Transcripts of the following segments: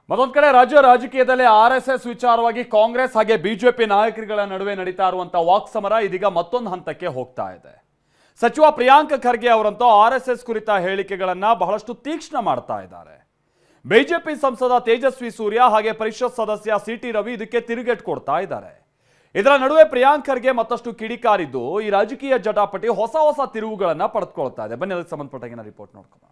ಮತ್ತೊಂದು ಕಡೆ ರಾಜ್ಯ ರಾಜಕೀಯದಲ್ಲಿ ಆರ್ಎಸ್ಎಸ್ ವಿಚಾರವಾಗಿ ಕಾಂಗ್ರೆಸ್ ಹಾಗೆ ಬಿಜೆಪಿ ನಾಯಕರುಗಳ ನಡುವೆ ನಡೀತಾ ಇರುವಂತಹ ವಾಕ್ ಸಮರ ಇದೀಗ ಮತ್ತೊಂದು ಹಂತಕ್ಕೆ ಹೋಗ್ತಾ ಇದೆ. ಸಚಿವ ಪ್ರಿಯಾಂಕ್ ಖರ್ಗೆ ಅವರಂತೂ ಆರ್ಎಸ್ಎಸ್ ಕುರಿತ ಹೇಳಿಕೆಗಳನ್ನ ಬಹಳಷ್ಟು ತೀಕ್ಷ್ಣ ಮಾಡ್ತಾ ಇದ್ದಾರೆ. ಬಿಜೆಪಿ ಸಂಸದ ತೇಜಸ್ವಿ ಸೂರ್ಯ ಹಾಗೆ ಪರಿಷತ್ ಸದಸ್ಯ ಸಿಟಿ ರವಿ ಇದಕ್ಕೆ ತಿರುಗೇಟು ಕೊಡ್ತಾ ಇದ್ದಾರೆ. ಇದರ ನಡುವೆ ಪ್ರಿಯಾಂಕ್ ಖರ್ಗೆ ಮತ್ತಷ್ಟು ಕಿಡಿಕಾರಿದ್ದು ಈ ರಾಜಕೀಯ ಜಟಾಪಟಿ ಹೊಸ ಹೊಸ ತಿರುವುಗಳನ್ನ ಪಡೆದುಕೊಳ್ತಾ ಇದೆ. ಬನ್ನಿ ಅದಕ್ಕೆ ಸಂಬಂಧಪಟ್ಟ ರಿಪೋರ್ಟ್ ನೋಡ್ಕೊಳ್ಳೋಣ.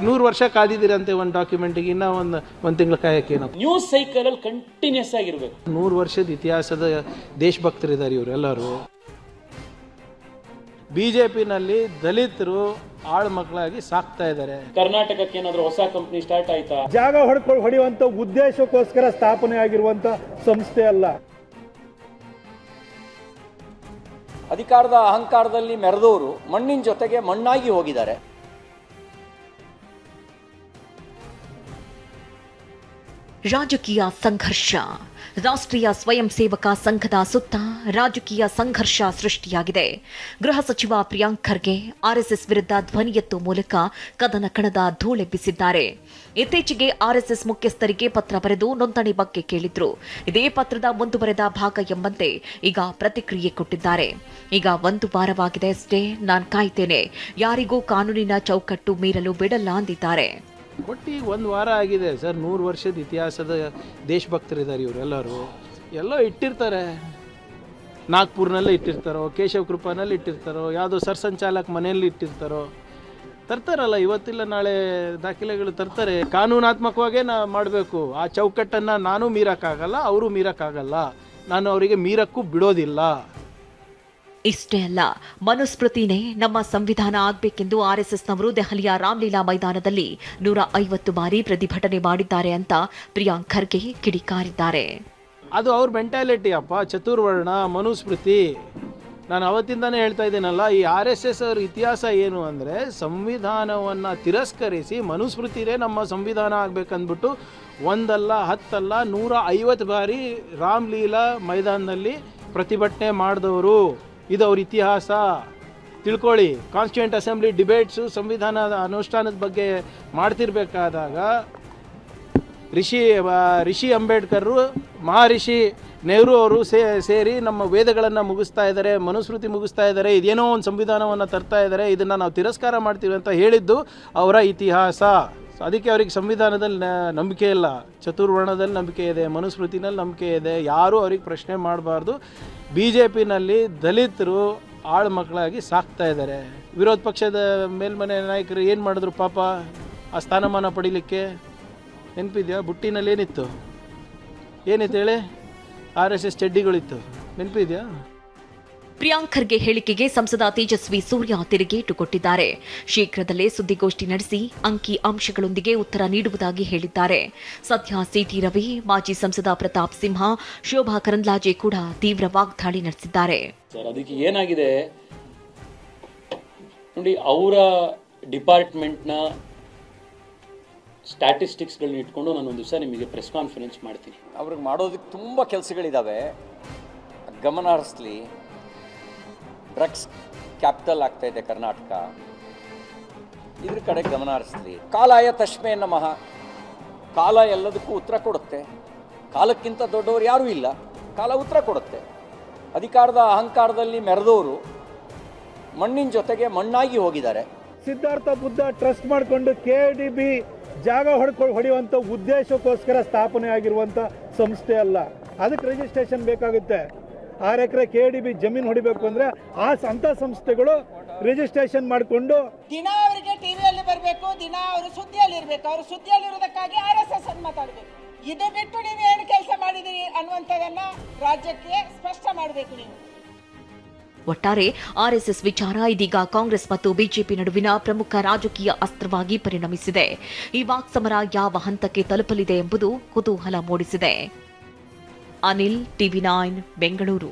100 ವರ್ಷ ಕಾದಿದ್ದೀರಂತೆ ಒಂದು ಡಾಕ್ಯುಮೆಂಟಿಗೆ, ಇನ್ನೂ ಒಂದು ತಿಂಗಳು ಕಾಯಕ್ಕೆ ಏನೋ ನ್ಯೂಸ್ ಸೈಕಲ್ ಅಲ್ಲಿ ಕಂಟಿನ್ಯೂಸ್ ಆಗಿರ್ಬೇಕು. 100 ವರ್ಷದ ಇತಿಹಾಸದ ದೇಶಭಕ್ತರಿದ್ದಾರೆ ಇವರೆಲ್ಲರೂ. ಬಿಜೆಪಿನಲ್ಲಿ ದಲಿತರು ಆಳ್ ಮಕ್ಕಳಾಗಿ ಸಾಕ್ತಾ ಇದ್ದಾರೆ. ಕರ್ನಾಟಕಕ್ಕೆ ಏನಾದ್ರು ಹೊಸ ಕಂಪನಿ ಸ್ಟಾರ್ಟ್ ಆಯ್ತಾ? ಜಾಗ ಹೊಡೆಯುವಂತ ಉದ್ದೇಶಕ್ಕೋಸ್ಕರ ಸ್ಥಾಪನೆ ಆಗಿರುವಂತ ಸಂಸ್ಥೆ ಅಲ್ಲ. ಅಧಿಕಾರದ ಅಹಂಕಾರದಲ್ಲಿ ಮೆರೆದವರು ಮಣ್ಣಿನ ಜೊತೆಗೆ ಮಣ್ಣಾಗಿ ಹೋಗಿದ್ದಾರೆ. ರಾಜಕೀಯ ಸಂಘರ್ಷ. ರಾಷ್ಟ್ರೀಯ ಸ್ವಯಂ ಸೇವಕ ಸಂಘದ ಸುತ್ತ ರಾಜಕೀಯ ಸಂಘರ್ಷ ಸೃಷ್ಟಿಯಾಗಿದೆ. ಗೃಹ ಸಚಿವ ಪ್ರಿಯಾಂಕ್ ಖರ್ಗೆ ಆರ್ಎಸ್ಎಸ್ ವಿರುದ್ಧ ಧ್ವನಿ ಎತ್ತುವ ಮೂಲಕ ಕದನ ಕಣದ ಧೂಳೆಬ್ಬಿಸಿದ್ದಾರೆ. ಇತ್ತೀಚೆಗೆ ಆರ್ಎಸ್ಎಸ್ ಮುಖ್ಯಸ್ಥರಿಗೆ ಪತ್ರ ಬರೆದು ನೋಂದಣಿ ಬಗ್ಗೆ ಕೇಳಿದ್ರು. ಇದೇ ಪತ್ರದ ಮುಂದುವರೆದ ಭಾಗ ಎಂಬಂತೆ ಈಗ ಪ್ರತಿಕ್ರಿಯೆ ಕೊಟ್ಟಿದ್ದಾರೆ. ಈಗ 1 ವಾರವಾಗಿದೆ ಅಷ್ಟೇ, ನಾನು ಕಾಯ್ತೇನೆ, ಯಾರಿಗೂ ಕಾನೂನಿನ ಚೌಕಟ್ಟು ಮೀರಲು ಬಿಡಲ್ಲ ಅಂದಿದ್ದಾರೆ. ಒಟ್ಟು 1 ವಾರ ಆಗಿದೆ ಸರ್. 100 ವರ್ಷದ ಇತಿಹಾಸದ ದೇಶಭಕ್ತರಿದ್ದಾರೆ ಇವರೆಲ್ಲರೂ. ಎಲ್ಲೋ ಇಟ್ಟಿರ್ತಾರೆ, ನಾಗ್ಪುರ್ನಲ್ಲೇ ಇಟ್ಟಿರ್ತಾರೋ, ಕೇಶವ ಕೃಪಾನಲ್ಲಿ ಇಟ್ಟಿರ್ತಾರೋ, ಯಾವುದೋ ಸರ್ಸಂಚಾಲಕ್ ಮನೆಯಲ್ಲಿ ಇಟ್ಟಿರ್ತಾರೋ, ತರ್ತಾರಲ್ಲ, ಇವತ್ತಿಲ್ಲ ನಾಳೆ ದಾಖಲೆಗಳು ತರ್ತಾರೆ. ಕಾನೂನಾತ್ಮಕವಾಗೇ ಮಾಡಬೇಕು. ಆ ಚೌಕಟ್ಟನ್ನು ನಾನು ಮೀರಕ್ಕಾಗಲ್ಲ, ಅವರು ಮೀರಕ್ಕಾಗಲ್ಲ, ನಾನು ಅವರಿಗೆ ಮೀರಕ್ಕೂ ಬಿಡೋದಿಲ್ಲ. ಇಷ್ಟೇ ಅಲ್ಲ, ಮನುಸ್ಮೃತಿನೇ ನಮ್ಮ ಸಂವಿಧಾನ ಆಗಬೇಕೆಂದು ಆರ್ಎಸ್ಎಸ್ನವರು ದೆಹಲಿಯ ರಾಮ್ಲೀಲಾ ಮೈದಾನದಲ್ಲಿ 150 ಬಾರಿ ಪ್ರತಿಭಟನೆ ಮಾಡಿದ್ದಾರೆ ಅಂತ ಪ್ರಿಯಾಂಕ್ ಖರ್ಗೆ ಕಿಡಿಕಾರಿದ್ದಾರೆ. ಅದು ಅವ್ರ ಮೆಂಟಾಲಿಟಿ ಅಪ್ಪ, ಚತುರ್ವರ್ಣ ಮನುಸ್ಮೃತಿ. ನಾನು ಅವತ್ತಿಂದಾನೇ ಹೇಳ್ತಾ ಇದ್ದೀನಲ್ಲ, ಈ RSS ಅವ್ರ ಇತಿಹಾಸ ಏನು ಅಂದರೆ, ಸಂವಿಧಾನವನ್ನು ತಿರಸ್ಕರಿಸಿ ಮನುಸ್ಮೃತಿನೇ ನಮ್ಮ ಸಂವಿಧಾನ ಆಗಬೇಕಂದ್ಬಿಟ್ಟು ಒಂದಲ್ಲ 10 ಅಲ್ಲ 150 ಬಾರಿ ರಾಮ್ಲೀಲಾ ಮೈದಾನದಲ್ಲಿ ಪ್ರತಿಭಟನೆ ಮಾಡಿದವರು. ಇದು ಅವ್ರ ಇತಿಹಾಸ ತಿಳ್ಕೊಳ್ಳಿ. ಕಾನ್ಸ್ಟಿಟ್ಯೂಂಟ್ ಅಸೆಂಬ್ಲಿ ಡಿಬೇಟ್ಸು ಸಂವಿಧಾನದ ಅನುಷ್ಠಾನದ ಬಗ್ಗೆ ಮಾಡ್ತಿರ್ಬೇಕಾದಾಗ ರಿಷಿ ಅಂಬೇಡ್ಕರ್, ಮಹರ್ಷಿ ನೆಹರು ಅವರು ಸೇರಿ ನಮ್ಮ ವೇದಗಳನ್ನು ಮುಗಿಸ್ತಾ ಇದ್ದಾರೆ, ಮನುಸ್ಮೃತಿ ಮುಗಿಸ್ತಾ ಇದ್ದಾರೆ, ಇದೇನೋ ಒಂದು ಸಂವಿಧಾನವನ್ನು ತರ್ತಾ ಇದ್ದಾರೆ, ಇದನ್ನು ನಾವು ತಿರಸ್ಕಾರ ಮಾಡ್ತೀವಿ ಅಂತ ಹೇಳಿದ್ದು ಅವರ ಇತಿಹಾಸ. ಅದಕ್ಕೆ ಅವ್ರಿಗೆ ಸಂವಿಧಾನದಲ್ಲಿ ನಂಬಿಕೆ ಇಲ್ಲ, ಚತುರ್ವರ್ಣದಲ್ಲಿ ನಂಬಿಕೆ ಇದೆ, ಮನುಸ್ಮೃತಿನಲ್ಲಿ ನಂಬಿಕೆ ಇದೆ. ಯಾರೂ ಅವ್ರಿಗೆ ಪ್ರಶ್ನೆ ಮಾಡಬಾರ್ದು. BJPನಲ್ಲಿ ದಲಿತರು ಆಳ್ ಮಕ್ಕಳಾಗಿ ಸಾಕ್ತಾ ಇದ್ದಾರೆ. ವಿರೋಧ ಪಕ್ಷದ ಮೇಲ್ಮನೆ ನಾಯಕರು ಏನು ಮಾಡಿದ್ರು ಪಾಪ ಆ ಸ್ಥಾನಮಾನ ಪಡೀಲಿಕ್ಕೆ? ನೆನಪಿದೆಯಾ? ಬುಟ್ಟಿನಲ್ಲಿ ಏನಿತ್ತು ಹೇಳಿ? RSS ಚಡ್ಡಿಗಳಿತ್ತು, ನೆನಪಿದೆಯಾ? ಪ್ರಿಯಾಂಕ್ ಖರ್ಗೆ ಹೇಳಿಕೆಗೆ ಸಂಸದ ತೇಜಸ್ವಿ ಸೂರ್ಯ ತಿರುಗೇಟು ಕೊಟ್ಟಿದ್ದಾರೆ. ಶೀಘ್ರದಲ್ಲೇ ಸುದ್ದಿಗೋಷ್ಠಿ ನಡೆಸಿ ಅಂಕಿ ಅಂಶಗಳೊಂದಿಗೆ ಉತ್ತರ ನೀಡುವುದಾಗಿ ಹೇಳಿದ್ದಾರೆ. ಸದ್ಯ ಸಿಟಿ ರವಿ, ಮಾಜಿ ಸಂಸದ ಪ್ರತಾಪ್ ಸಿಂಹ, ಶೋಭಾ ಕರಂದ್ಲಾಜೆ ಕೂಡ ತೀವ್ರ ವಾಗ್ದಾಳಿ ನಡೆಸಿದ್ದಾರೆ. ಸರ್, ಅದಕ್ಕೆ ಏನಾಗಿದೆ ನೋಡಿ, ಅವರ ಡಿಪಾರ್ಟ್ಮೆಂಟ್ನ ಸ್ಟ್ಯಾಟಿಸ್ಟಿಕ್ಸ್ಗಳನ್ನ ಇಟ್ಕೊಂಡು ನಾನೊಂದು ದಿವಸ ನಿಮಗೆ ಪ್ರೆಸ್ ಕಾನ್ಫರೆನ್ಸ್ ಮಾಡ್ತೀನಿ. ಅವ್ರಿಗೆ ಮಾಡೋದಕ್ಕೆ ತುಂಬ ಕೆಲಸಗಳಿದ್ದಾವೆ. ಗಮನ ಹರಿಸಲಿ. ಡ್ರಗ್ಸ್ ಕ್ಯಾಪಿಟಲ್ ಆಗ್ತಾ ಇದೆ ಕರ್ನಾಟಕ, ಇದ್ರ ಕಡೆ ಗಮನ ಹರಿಸಲಿ. ಕಾಲಾಯ ತಸ್ಮೈ ನಮಃ. ಕಾಲ ಎಲ್ಲದಕ್ಕೂ ಉತ್ತರ ಕೊಡುತ್ತೆ. ಕಾಲಕ್ಕಿಂತ ದೊಡ್ಡವರು ಯಾರೂ ಇಲ್ಲ, ಕಾಲ ಉತ್ತರ ಕೊಡುತ್ತೆ. ಅಧಿಕಾರದ ಅಹಂಕಾರದಲ್ಲಿ ಮೆರೆದವರು ಮಣ್ಣಿನ ಜೊತೆಗೆ ಮಣ್ಣಾಗಿ ಹೋಗಿದ್ದಾರೆ. ಸಿದ್ಧಾರ್ಥ ಬುದ್ಧ ಟ್ರಸ್ಟ್ ಮಾಡಿಕೊಂಡು KDB ಜಾಗ ಹೊಡೆಯುವಂತ ಉದ್ದೇಶಕ್ಕೋಸ್ಕರ ಸ್ಥಾಪನೆ ಆಗಿರುವಂತ ಸಂಸ್ಥೆ ಅಲ್ಲ. ಅದಕ್ಕೆ ರಿಜಿಸ್ಟ್ರೇಷನ್ ಬೇಕಾಗುತ್ತೆ. 6 ಎಕರೆ KDB ಜಮೀನು ಹೊಡಿಬೇಕು ಅಂದ್ರೆ ಅಂತ ಸಂಸ್ಥೆಗಳು ರಿಜಿಸ್ಟ್ರೇಷನ್ ಮಾಡಿಕೊಂಡು ದಿನ ಅವರಿಗೆ ಟಿವಿಯಲ್ಲಿ ಬರಬೇಕು, ದಿನ ಅವರು ಸುದ್ದಿಯಲ್ಲಿ ಇರಬೇಕು. ಅವರು ಸುದ್ದಿಯಲ್ಲಿ ಇರೋದಕ್ಕಾಗಿ RSS ಅನ್ನು ಮಾತಾಡಬೇಕು. ಇದು ಬಿಟ್ಟು ನೀವು ಏನು ಕೆಲಸ ಮಾಡಿದಿರಿ ಅನ್ನುವಂಥದ್ದನ್ನ ರಾಜ್ಯಕ್ಕೆ ಸ್ಪಷ್ಟ ಮಾಡಬೇಕು ನೀವು. ಒಟ್ಟಾರೆ ಆರ್ಎಸ್ಎಸ್ ವಿಚಾರ ಇದೀಗ ಕಾಂಗ್ರೆಸ್ ಮತ್ತು ಬಿಜೆಪಿ ನಡುವಿನ ಪ್ರಮುಖ ರಾಜಕೀಯ ಅಸ್ತ್ರವಾಗಿ ಪರಿಣಮಿಸಿದೆ. ಈ ವಾಕ್ಸಮರ ಯಾವ ಹಂತಕ್ಕೆ ತಲುಪಲಿದೆ ಎಂಬುದು ಕುತೂಹಲ ಮೂಡಿಸಿದೆ. ಅನಿಲ್, TV9 ಬೆಂಗಳೂರು.